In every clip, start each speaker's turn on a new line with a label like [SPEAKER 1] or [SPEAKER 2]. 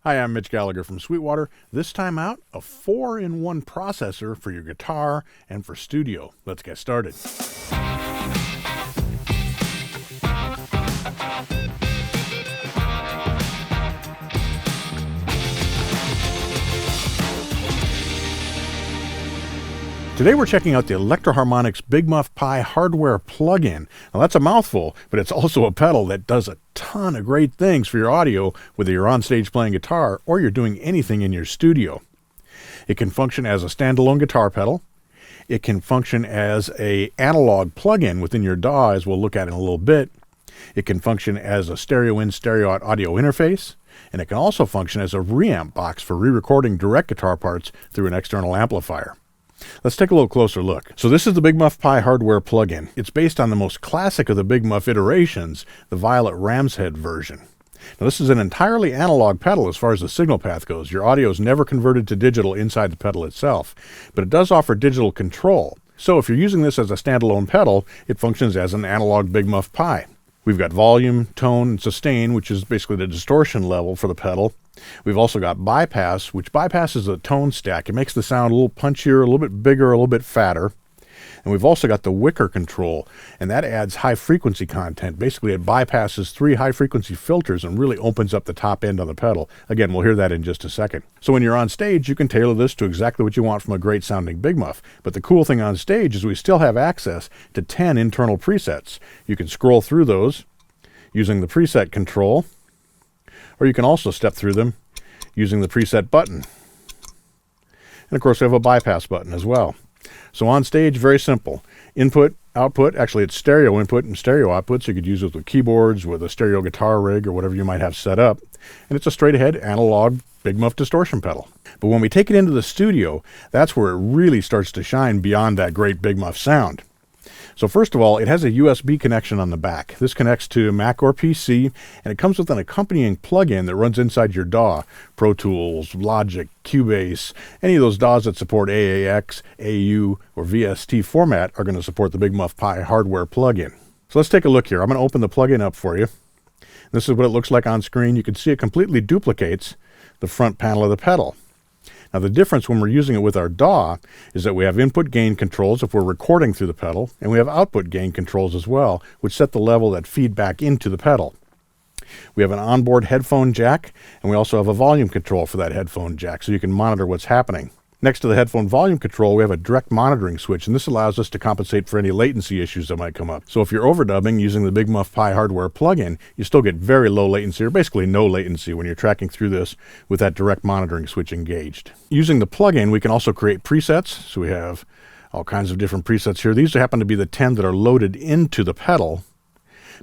[SPEAKER 1] Hi, I'm Mitch Gallagher from Sweetwater. This time out, a 4-in-1 processor for your guitar and for studio. Let's get started. Today we're checking out the Electro-Harmonix Big Muff Pi hardware plugin. Now that's a mouthful, but it's also a pedal that does a ton of great things for your audio, whether you're on stage playing guitar or you're doing anything in your studio. It can function as a standalone guitar pedal. It can function as an analog plugin within your DAW, as we'll look at in a little bit. It can function as a stereo in, stereo out audio interface. And it can also function as a reamp box for re-recording direct guitar parts through an external amplifier. Let's take a little closer look. So this is the Big Muff Pi hardware plugin. It's based on the most classic of the Big Muff iterations, the Violet Ram's Head version. Now this is an entirely analog pedal as far as the signal path goes. Your audio is never converted to digital inside the pedal itself, but it does offer digital control. So if you're using this as a standalone pedal, it functions as an analog Big Muff Pi. We've got volume, tone, and sustain, which is basically the distortion level for the pedal. We've also got bypass, which bypasses the tone stack. It makes the sound a little punchier, a little bit bigger, a little bit fatter. And we've also got the wicker control, and that adds high frequency content. Basically, it bypasses 3 high frequency filters and really opens up the top end on the pedal. Again, we'll hear that in just a second. So when you're on stage, you can tailor this to exactly what you want from a great sounding Big Muff. But the cool thing on stage is we still have access to 10 internal presets. You can scroll through those using the preset control, or you can also step through them using the preset button. And of course, we have a bypass button as well. So on stage, very simple. Input, output, actually it's stereo input and stereo output, so you could use it with keyboards, with a stereo guitar rig, or whatever you might have set up. And it's a straight ahead analog Big Muff distortion pedal. But when we take it into the studio, that's where it really starts to shine beyond that great Big Muff sound. So first of all, it has a USB connection on the back. This connects to Mac or PC, and it comes with an accompanying plugin that runs inside your DAW. Pro Tools, Logic, Cubase, any of those DAWs that support AAX, AU, or VST format are going to support the Big Muff Pi hardware plugin. So let's take a look here. I'm going to open the plugin up for you. This is what it looks like on screen. You can see it completely duplicates the front panel of the pedal. Now the difference when we're using it with our DAW is that we have input gain controls if we're recording through the pedal, and we have output gain controls as well, which set the level that feed back into the pedal. We have an onboard headphone jack, and we also have a volume control for that headphone jack, so you can monitor what's happening. Next to the headphone volume control, we have a direct monitoring switch, and this allows us to compensate for any latency issues that might come up. So if you're overdubbing using the Big Muff Pi hardware plugin, you still get very low latency, or basically no latency when you're tracking through this with that direct monitoring switch engaged. Using the plugin, we can also create presets. So we have all kinds of different presets here. These happen to be the 10 that are loaded into the pedal,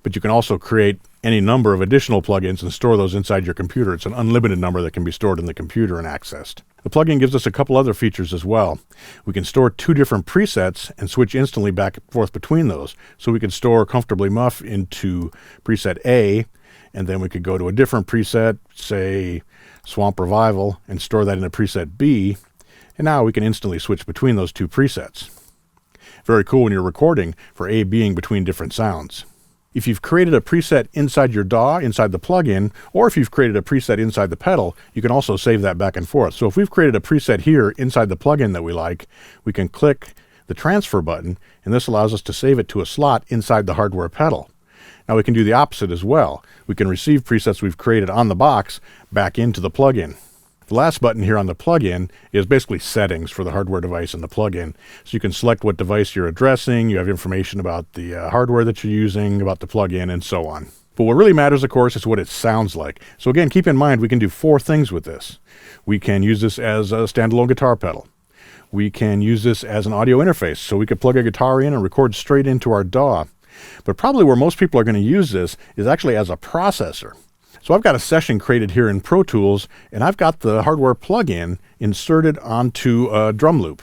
[SPEAKER 1] but you can also create any number of additional plugins and store those inside your computer. It's an unlimited number that can be stored in the computer and accessed. The plugin gives us a couple other features as well. We can store 2 different presets and switch instantly back and forth between those. So we can store Comfortably Muff into preset A, and then we could go to a different preset, say Swamp Revival, and store that in a preset B. And now we can instantly switch between those 2 presets. Very cool when you're recording for A being between different sounds. If you've created a preset inside your DAW, inside the plugin, or if you've created a preset inside the pedal, you can also save that back and forth. So if we've created a preset here inside the plugin that we like, we can click the transfer button, and this allows us to save it to a slot inside the hardware pedal. Now we can do the opposite as well. We can receive presets we've created on the box back into the plugin. The last button here on the plugin is basically settings for the hardware device in the plugin. So you can select what device you're addressing, you have information about the hardware that you're using, about the plugin, and so on. But what really matters, of course, is what it sounds like. So again, keep in mind we can do 4 things with this. We can use this as a standalone guitar pedal. We can use this as an audio interface, so we could plug a guitar in and record straight into our DAW. But probably where most people are going to use this is actually as a processor. So I've got a session created here in Pro Tools, and I've got the hardware plugin inserted onto a drum loop.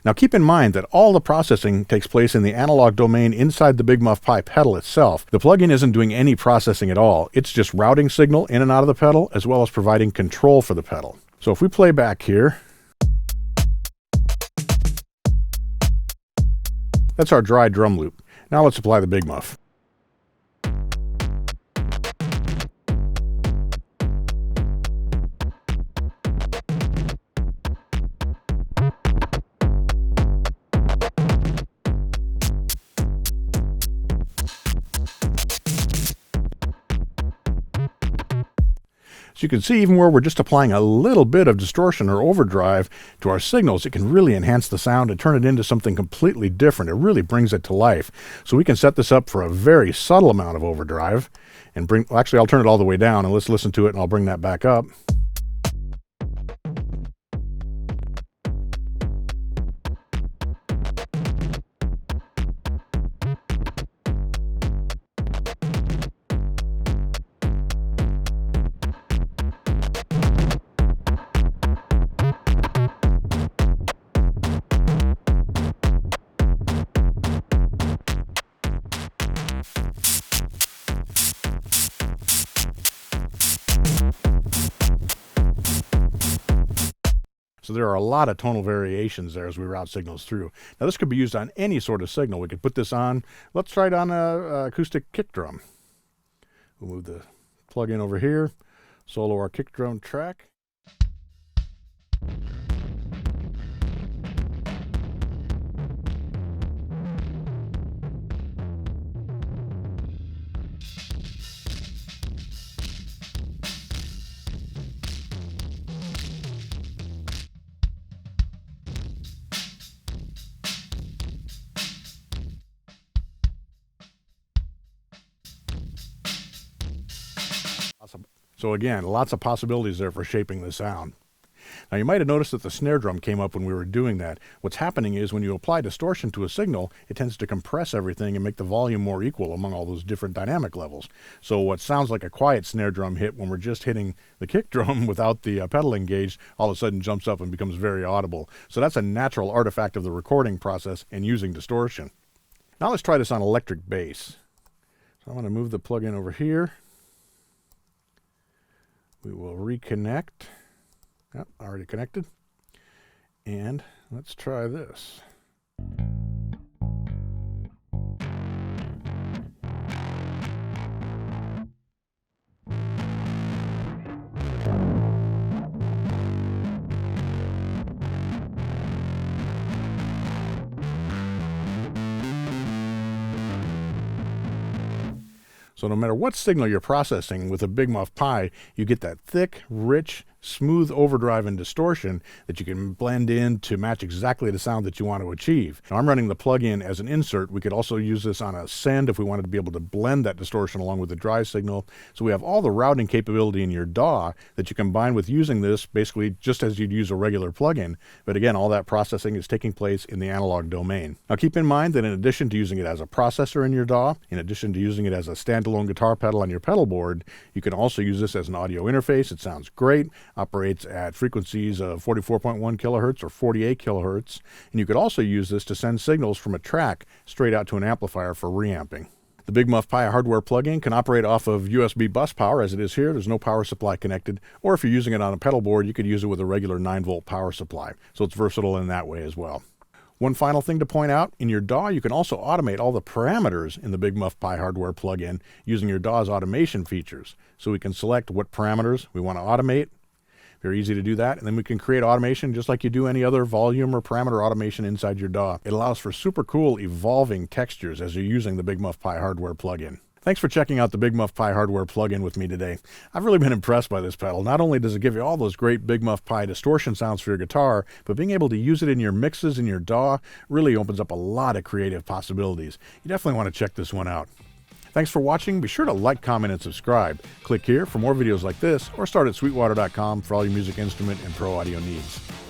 [SPEAKER 1] Now keep in mind that all the processing takes place in the analog domain inside the Big Muff Pi pedal itself. The plugin isn't doing any processing at all. It's just routing signal in and out of the pedal, as well as providing control for the pedal. So if we play back here, that's our dry drum loop. Now let's apply the Big Muff. So you can see even where we're just applying a little bit of distortion or overdrive to our signals, it can really enhance the sound and turn it into something completely different. It really brings it to life. So we can set this up for a very subtle amount of overdrive and actually I'll turn it all the way down and let's listen to it and I'll bring that back up. So there are a lot of tonal variations there as we route signals through. Now this could be used on any sort of signal. We could put this on, let's try it on a acoustic kick drum. We'll move the plug-in over here, solo our kick drum track. So again, lots of possibilities there for shaping the sound. Now you might have noticed that the snare drum came up when we were doing that. What's happening is when you apply distortion to a signal, it tends to compress everything and make the volume more equal among all those different dynamic levels. So what sounds like a quiet snare drum hit when we're just hitting the kick drum without the pedal engaged, all of a sudden jumps up and becomes very audible. So that's a natural artifact of the recording process and using distortion. Now let's try this on electric bass. So I'm going to move the plug-in over here. We will reconnect. Yep, already connected. And let's try this. So no matter what signal you're processing with a Big Muff Pi, you get that thick, rich, smooth overdrive and distortion that you can blend in to match exactly the sound that you want to achieve. Now I'm running the plug-in as an insert. We could also use this on a send if we wanted to be able to blend that distortion along with the drive signal. So we have all the routing capability in your DAW that you combine with using this basically just as you'd use a regular plug-in. But again, all that processing is taking place in the analog domain. Now keep in mind that in addition to using it as a processor in your DAW, in addition to using it as a standalone guitar pedal on your pedal board, you can also use this as an audio interface. It sounds great. Operates at frequencies of 44.1 kilohertz or 48 kilohertz, and you could also use this to send signals from a track straight out to an amplifier for reamping. The Big Muff Pi hardware plug-in can operate off of USB bus power as it is here. There's no power supply connected, or if you're using it on a pedal board, you could use it with a regular 9-volt power supply. So it's versatile in that way as well. One final thing to point out, in your DAW, you can also automate all the parameters in the Big Muff Pi hardware plugin using your DAW's automation features. So we can select what parameters we want to automate. Very easy to do that, and then we can create automation just like you do any other volume or parameter automation inside your DAW. It allows for super cool evolving textures as you're using the Big Muff Pi hardware plugin. Thanks for checking out the Big Muff Pi hardware plugin with me today. I've really been impressed by this pedal. Not only does it give you all those great Big Muff Pi distortion sounds for your guitar, but being able to use it in your mixes in your DAW really opens up a lot of creative possibilities. You definitely want to check this one out. Thanks for watching. Be sure to like, comment, and subscribe. Click here for more videos like this, or start at sweetwater.com for all your music instrument and pro audio needs.